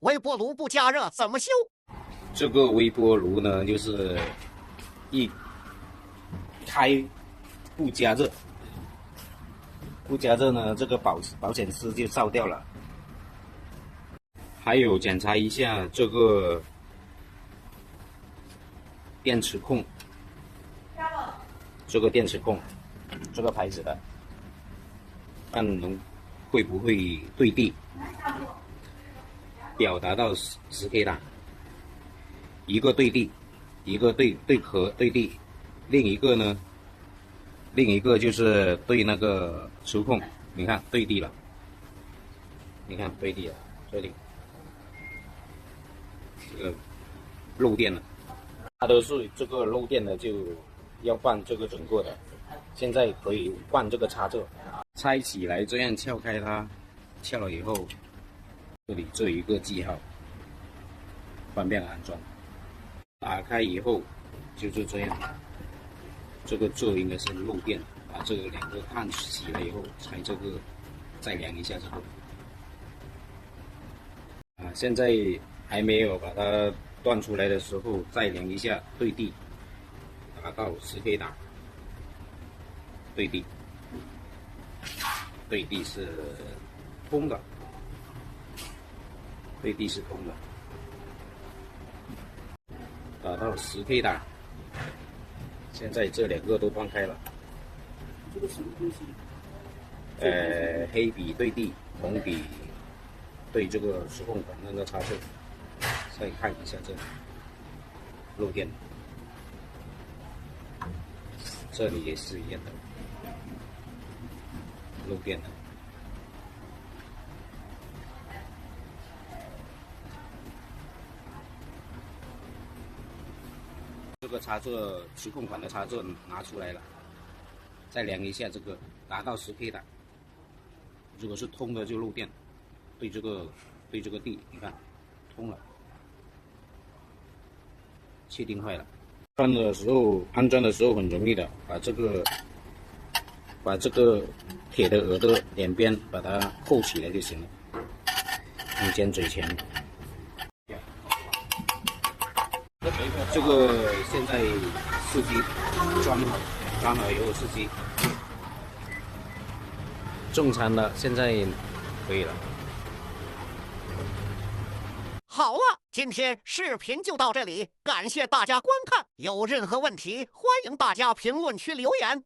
微波炉不加热怎么修？这个微波炉呢，就是一开不加热，不加热呢，这个保险丝就烧掉了。还有检查一下这个电池控，这个电池控，这个牌子的，看会不会对地，表达到10K 档，一个对地，一个对壳对地，另一个就是对那个触控，你看对地了，你看对地了，这里这个漏电了，大多数这个漏电的就要换这个整个的，现在可以换这个插座，拆起来这样撬开它，撬了以后，这里这一个记号，方便安装。打开以后就是这样，这个座应该是漏电，把这个两个看起来以后，才这个再量一下这个。现在还没有把它断出来的时候，再量一下对地，达到10K 档，对地是通的，对地是通的，达到10K 档。现在这两个都断开了。这个什么东西？黑笔对地，红笔对这个触控管那个插座。再看一下这里漏电，这里也是一样的，漏电的。这个插座触控管的插座拿出来了，再量一下这个，达到10K 档。如果是通的就漏电，对这个地，你看通了。确定坏了，安装的时候很容易的，把这个铁的耳朵两边把它扣起来就行了，用尖嘴钳。这个现在司机装好以后，司机正常了，现在可以了。好了，今天视频就到这里，感谢大家观看。有任何问题，欢迎大家评论区留言。